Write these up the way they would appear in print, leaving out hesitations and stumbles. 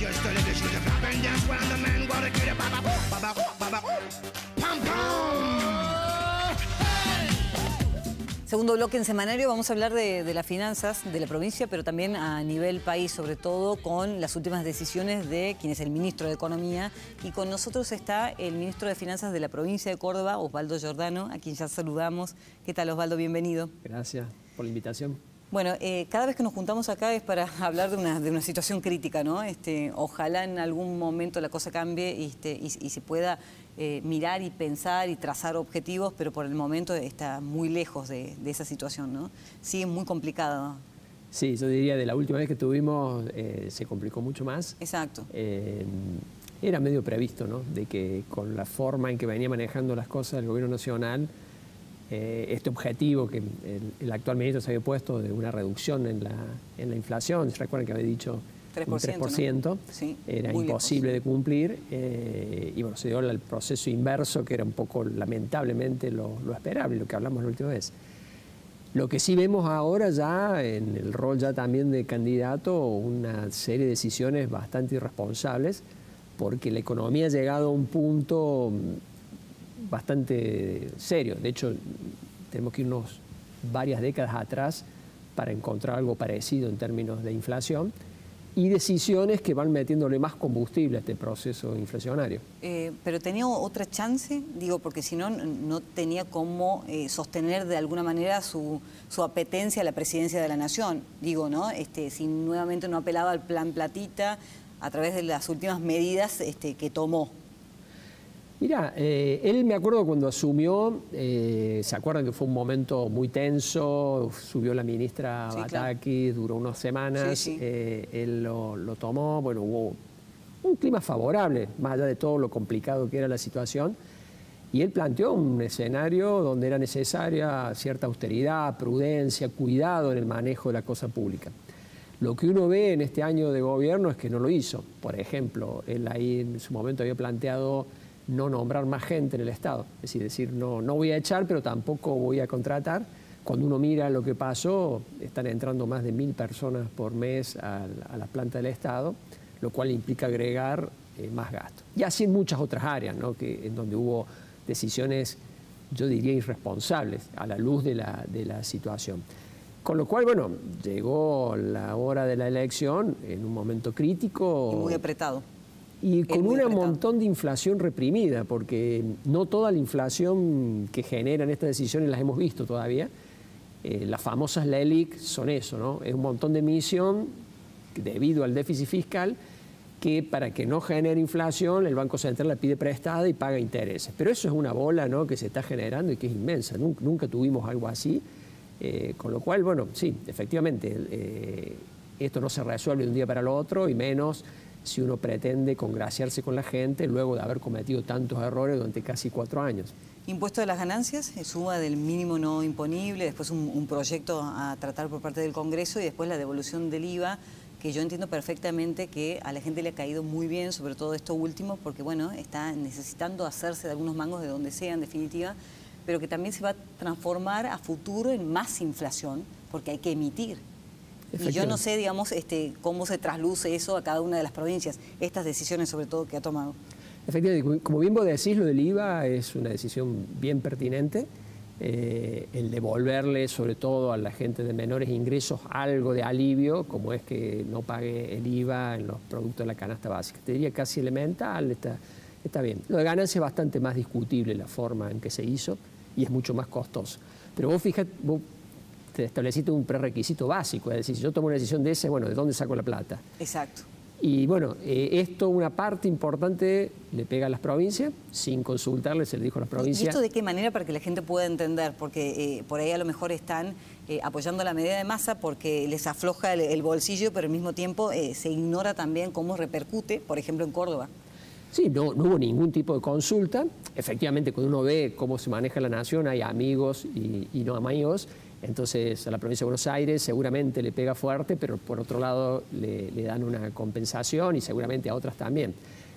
just tell the shoes to clap and dance while the man go to get it. Baba, baba, baba, pam, pam. Segundo bloque en Semanario, vamos a hablar de las finanzas de la provincia, pero también a nivel país, sobre todo con las últimas decisiones de quien es el ministro de Economía. Y con nosotros está el ministro de Finanzas de la provincia de Córdoba, Osvaldo Giordano, a quien ya saludamos. ¿Qué tal, Osvaldo? Bienvenido. Gracias por la invitación. Bueno, cada vez que nos juntamos acá es para hablar de una situación crítica, ¿no? Ojalá en algún momento la cosa cambie y se pueda mirar y pensar y trazar objetivos, pero por el momento está muy lejos de esa situación, ¿no? Sí, es muy complicado. Sí, yo diría de la última vez que tuvimos se complicó mucho más. Exacto. Era medio previsto, ¿no? De que con la forma en que venía manejando las cosas el gobierno nacional, este objetivo que el actual ministro se había puesto de una reducción en la inflación, ¿se recuerdan que había dicho 3%, un 3%? ¿No? Sí, era imposible de cumplir y bueno, se dio el proceso inverso, que era un poco lamentablemente lo esperable, lo que hablamos la última vez. Lo que sí vemos ahora ya, en el rol ya también de candidato, una serie de decisiones bastante irresponsables, porque la economía ha llegado a un punto bastante serio. De hecho, tenemos que irnos varias décadas atrás para encontrar algo parecido en términos de inflación y decisiones que van metiéndole más combustible a este proceso inflacionario. ¿Pero tenía otra chance? Digo, porque si no, no tenía cómo sostener de alguna manera su apetencia a la presidencia de la Nación. Digo, ¿no? Si nuevamente no apelaba al plan Platita a través de las últimas medidas que tomó. Mira, él me acuerdo cuando asumió, ¿se acuerdan que fue un momento muy tenso? Subió la ministra Bataki, claro. Duró unas semanas, sí. Él lo tomó, bueno, hubo un clima favorable, más allá de todo lo complicado que era la situación, y él planteó un escenario donde era necesaria cierta austeridad, prudencia, cuidado en el manejo de la cosa pública. Lo que uno ve en este año de gobierno es que no lo hizo. Por ejemplo, él ahí en su momento había planteado no nombrar más gente en el Estado. Es decir, no voy a echar, pero tampoco voy a contratar. Cuando uno mira lo que pasó, están entrando más de 1000 personas por mes a la planta del Estado, lo cual implica agregar más gasto. Y así en muchas otras áreas, ¿no? En donde hubo decisiones, yo diría, irresponsables a la luz de la situación. Con lo cual, bueno, llegó la hora de la elección en un momento crítico. Y muy apretado. Y con un montón de inflación reprimida, porque no toda la inflación que generan estas decisiones las hemos visto todavía. Las famosas LELIQ son eso, ¿no? Es un montón de emisión debido al déficit fiscal que para que no genere inflación el Banco Central la pide prestada y paga intereses. Pero eso es una bola, ¿no?, que se está generando y que es inmensa. Nunca tuvimos algo así. Con lo cual, bueno, sí, efectivamente, esto no se resuelve de un día para el otro y menos si uno pretende congraciarse con la gente luego de haber cometido tantos errores durante casi 4 años. Impuesto de las ganancias, suba del mínimo no imponible, después un proyecto a tratar por parte del Congreso y después la devolución del IVA, que yo entiendo perfectamente que a la gente le ha caído muy bien, sobre todo esto último, porque bueno, está necesitando hacerse de algunos mangos de donde sea en definitiva, pero que también se va a transformar a futuro en más inflación, porque hay que emitir. Y yo no sé, digamos, cómo se trasluce eso a cada una de las provincias, estas decisiones sobre todo que ha tomado. Efectivamente, como bien vos decís, lo del IVA es una decisión bien pertinente. El devolverle, sobre todo a la gente de menores ingresos, algo de alivio, como es que no pague el IVA en los productos de la canasta básica. Te diría casi elemental, está bien. Lo de ganancia es bastante más discutible la forma en que se hizo y es mucho más costoso. Pero vos fíjate, vos te estableciste un prerequisito básico, es decir, si yo tomo una decisión de esa, bueno, ¿de dónde saco la plata? Exacto. Y bueno, esto una parte importante le pega a las provincias, sin consultarle, se le dijo a las provincias. ¿Y esto de qué manera para que la gente pueda entender? Porque por ahí a lo mejor están apoyando la medida de masa porque les afloja el bolsillo, pero al mismo tiempo se ignora también cómo repercute, por ejemplo, en Córdoba. Sí, no hubo ningún tipo de consulta. Efectivamente, cuando uno ve cómo se maneja la nación, hay amigos y no amigos. Entonces, a la provincia de Buenos Aires seguramente le pega fuerte, pero por otro lado le dan una compensación y seguramente a otras también.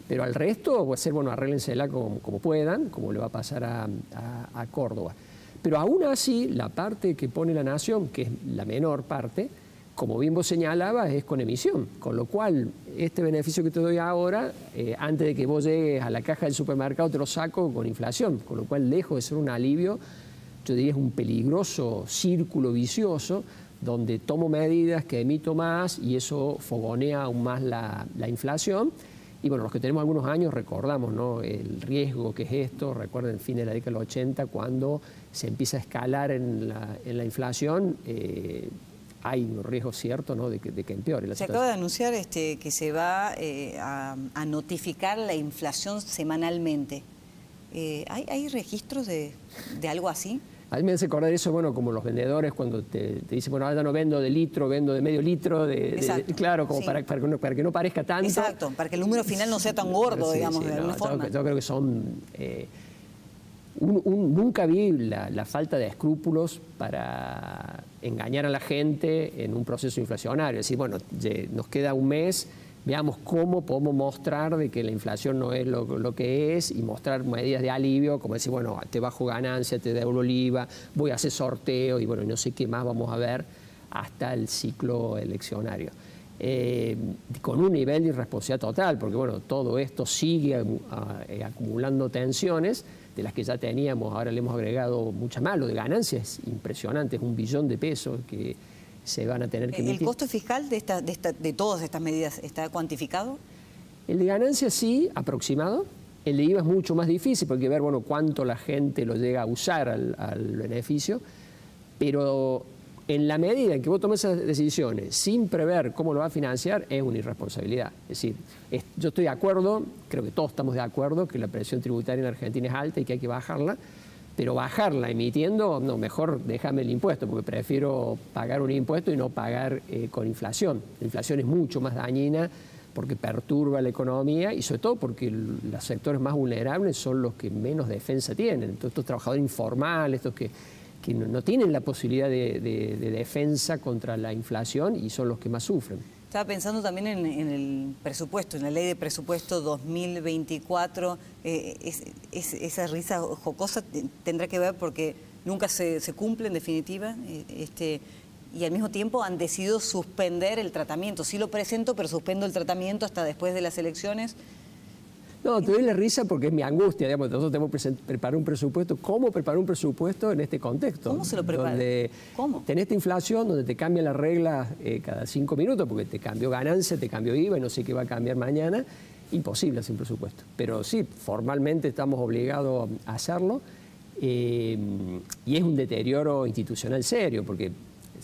Pero al resto va a ser, bueno, arréglensela como puedan, como le va a pasar a Córdoba. Pero aún así, la parte que pone la nación, que es la menor parte, como bien vos señalabas, es con emisión, con lo cual este beneficio que te doy ahora, antes de que vos llegues a la caja del supermercado, te lo saco con inflación, con lo cual, lejos de ser un alivio, yo diría es un peligroso círculo vicioso donde tomo medidas que emito más y eso fogonea aún más la inflación. Y bueno, los que tenemos algunos años recordamos, ¿no?, el riesgo que es esto. Recuerden el fin de la década del 80, cuando se empieza a escalar en la inflación, hay un riesgo cierto, ¿no?, de que empeore la situación. Se acaba de anunciar que se va a notificar la inflación semanalmente. ¿Hay registros de algo así? A mí me hace acordar eso, bueno, como los vendedores cuando te dicen, bueno, ahora no vendo de litro, vendo de medio litro, claro, como sí, para que no parezca tanto. Exacto, para que el número final no sea tan gordo, sí, digamos, sí, de alguna forma. Yo creo que son... nunca vi la falta de escrúpulos para engañar a la gente en un proceso inflacionario. Es decir, bueno, nos queda un mes, veamos cómo podemos mostrar de que la inflación no es lo que es y mostrar medidas de alivio, como decir, bueno, te bajo ganancia, te devuelvo el IVA, voy a hacer sorteo y bueno, no sé qué más vamos a ver hasta el ciclo eleccionario. Con un nivel de irresponsabilidad total, porque bueno, todo esto sigue acumulando tensiones de las que ya teníamos, ahora le hemos agregado mucha más. Lo de ganancias es impresionante, es 1 billón de pesos que se van a tener que emitir. ¿El costo fiscal de todas estas medidas está cuantificado? El de ganancias sí, aproximado. El de IVA es mucho más difícil porque hay que ver, bueno, cuánto la gente lo llega a usar al beneficio, pero en la medida en que vos tomes esas decisiones sin prever cómo lo va a financiar, es una irresponsabilidad. Es decir, yo estoy de acuerdo, creo que todos estamos de acuerdo, que la presión tributaria en Argentina es alta y que hay que bajarla, pero bajarla emitiendo, no, mejor déjame el impuesto, porque prefiero pagar un impuesto y no pagar con inflación. La inflación es mucho más dañina porque perturba la economía y sobre todo porque los sectores más vulnerables son los que menos defensa tienen. Entonces, estos trabajadores informales, estos que no tienen la posibilidad de defensa contra la inflación y son los que más sufren. Estaba pensando también en el presupuesto, en la ley de presupuesto 2024. Esa risa jocosa tendrá que ver porque nunca se cumple en definitiva. Y al mismo tiempo han decidido suspender el tratamiento. Sí lo presento, pero suspendo el tratamiento hasta después de las elecciones. No, te doy la risa porque es mi angustia, digamos, nosotros tenemos que preparar un presupuesto. ¿Cómo preparar un presupuesto en este contexto? ¿Cómo se lo prepara? Donde ¿Cómo? Tenés esta inflación donde te cambian las reglas cada 5 minutos porque te cambió ganancia, te cambió IVA y no sé qué va a cambiar mañana. Imposible hacer un presupuesto. Pero sí, formalmente estamos obligados a hacerlo y es un deterioro institucional serio porque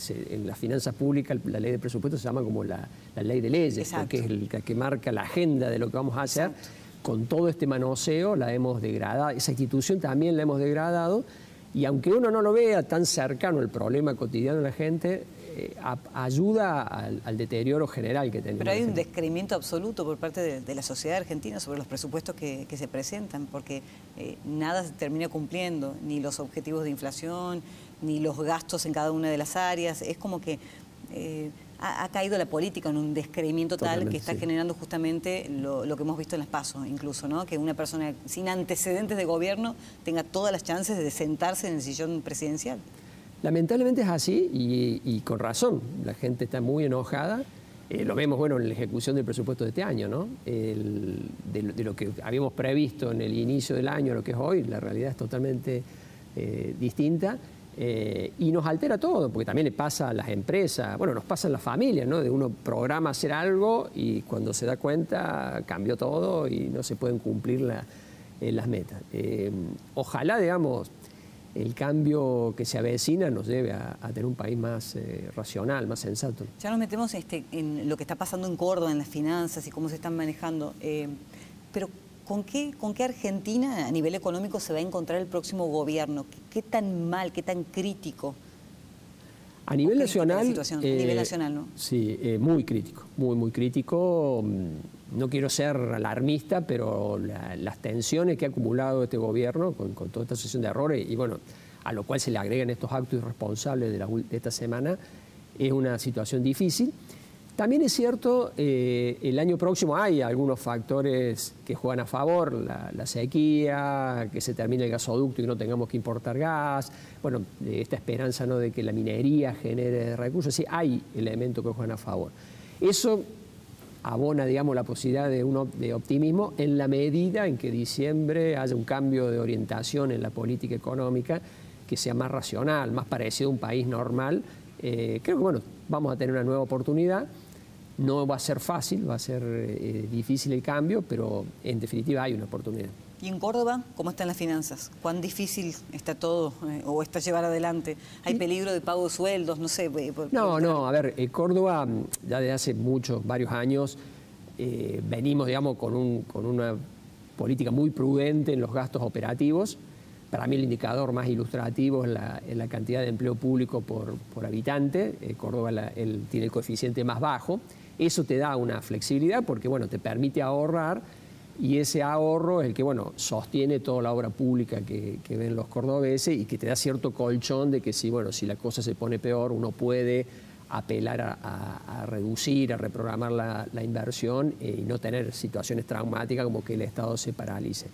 en las finanzas públicas la ley de presupuesto se llama como la ley de leyes. Exacto. Porque es la que marca la agenda de lo que vamos a hacer. Exacto. Con todo este manoseo la hemos degradado, esa institución también la hemos degradado y aunque uno no lo vea tan cercano el problema cotidiano de la gente, ayuda al deterioro general que tenemos. Pero hay un descreimiento absoluto por parte de la sociedad argentina sobre los presupuestos que se presentan, porque nada se termina cumpliendo, ni los objetivos de inflación, ni los gastos en cada una de las áreas. Es como que ha caído la política en un descreimiento tal que está generando justamente lo que hemos visto en las PASO, incluso, ¿no? Que una persona sin antecedentes de gobierno tenga todas las chances de sentarse en el sillón presidencial. Lamentablemente es así y con razón. La gente está muy enojada. Lo vemos, bueno, en la ejecución del presupuesto de este año, ¿no? De lo que habíamos previsto en el inicio del año a lo que es hoy, la realidad es totalmente distinta. Y nos altera todo, porque también le pasa a las empresas, bueno, nos pasa en las familias, ¿no? De uno programa hacer algo y cuando se da cuenta cambió todo y no se pueden cumplir las metas. Ojalá, digamos, el cambio que se avecina nos lleve a tener un país más racional, más sensato. Ya nos metemos en lo que está pasando en Córdoba, en las finanzas y cómo se están manejando, pero ¿con qué Argentina a nivel económico se va a encontrar el próximo gobierno? ¿Qué tan mal, qué tan crítico? A nivel nacional... A nivel nacional, ¿no? Sí, muy crítico, muy crítico. No quiero ser alarmista, pero las tensiones que ha acumulado este gobierno con toda esta sucesión de errores, y bueno, a lo cual se le agregan estos actos irresponsables de esta semana, es una situación difícil. También es cierto, el año próximo hay algunos factores que juegan a favor, la sequía, que se termine el gasoducto y no tengamos que importar gas, bueno, esta esperanza, ¿no?, de que la minería genere recursos, sí, hay elementos que juegan a favor. Eso abona, digamos, la posibilidad de optimismo en la medida en que diciembre haya un cambio de orientación en la política económica que sea más racional, más parecido a un país normal. Creo que, bueno, vamos a tener una nueva oportunidad. No va a ser fácil, va a ser difícil el cambio, pero en definitiva hay una oportunidad. ¿Y en Córdoba cómo están las finanzas? ¿Cuán difícil está todo o está llevar adelante? ¿Hay peligro de pago de sueldos? No sé. No, a ver, Córdoba ya desde hace varios años venimos, digamos, con una política muy prudente en los gastos operativos. Para mí el indicador más ilustrativo es la cantidad de empleo público por habitante. Córdoba tiene el coeficiente más bajo. Eso te da una flexibilidad porque, bueno, te permite ahorrar y ese ahorro es el que, bueno, sostiene toda la obra pública que ven los cordobeses y que te da cierto colchón de que si la cosa se pone peor, uno puede apelar a reducir, a reprogramar la inversión y no tener situaciones traumáticas como que el Estado se paralice.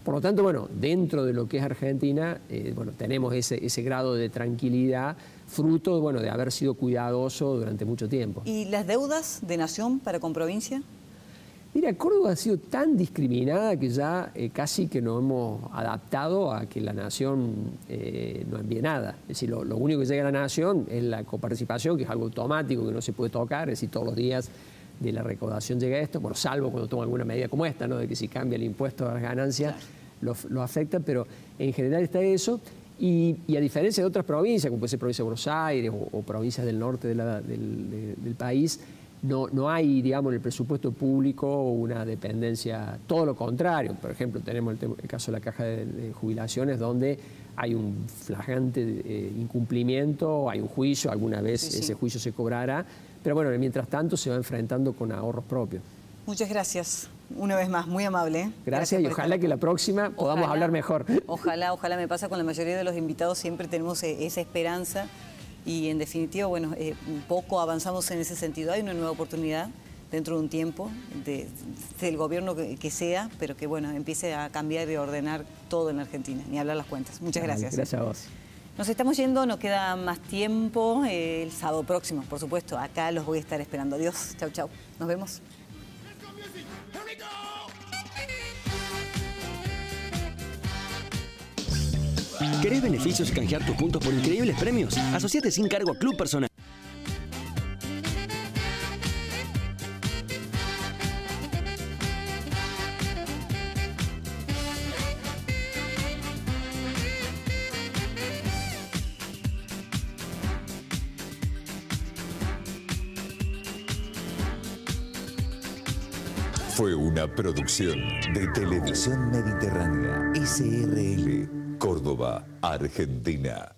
Por lo tanto, bueno, dentro de lo que es Argentina, tenemos ese grado de tranquilidad, fruto, bueno, de haber sido cuidadoso durante mucho tiempo. ¿Y las deudas de nación para con provincia? Mira, Córdoba ha sido tan discriminada que ya casi que nos hemos adaptado a que la nación no envíe nada. Es decir, lo único que llega a la nación es la coparticipación, que es algo automático, que no se puede tocar, es decir, todos los días de la recaudación llega esto, bueno, salvo cuando toma alguna medida como esta, ¿no?, de que si cambia el impuesto a las ganancias, lo afecta, pero en general está eso. Y a diferencia de otras provincias, como puede ser provincia de Buenos Aires o provincias del norte del país, no hay, digamos, en el presupuesto público una dependencia, todo lo contrario. Por ejemplo, tenemos el caso de la caja de jubilaciones, donde hay un flagrante incumplimiento, hay un juicio, alguna vez ese juicio se cobrará, pero bueno, mientras tanto se va enfrentando con ahorros propios. Muchas gracias. Una vez más, muy amable. Gracias y ojalá que la próxima podamos hablar mejor. Ojalá me pasa con la mayoría de los invitados, siempre tenemos esa esperanza y en definitiva, bueno, un poco avanzamos en ese sentido. Hay una nueva oportunidad dentro de un tiempo del gobierno que sea, pero que, bueno, empiece a cambiar y ordenar todo en Argentina, ni hablar las cuentas. Muchas gracias. Gracias a vos. Nos estamos yendo, nos queda más tiempo, el sábado próximo, por supuesto. Acá los voy a estar esperando. Adiós, chau, chau. Nos vemos. ¿Querés beneficios y canjear tus puntos por increíbles premios? Asociate sin cargo a Club Personal. Fue una producción de Televisión Mediterránea, SRL, Córdoba, Argentina.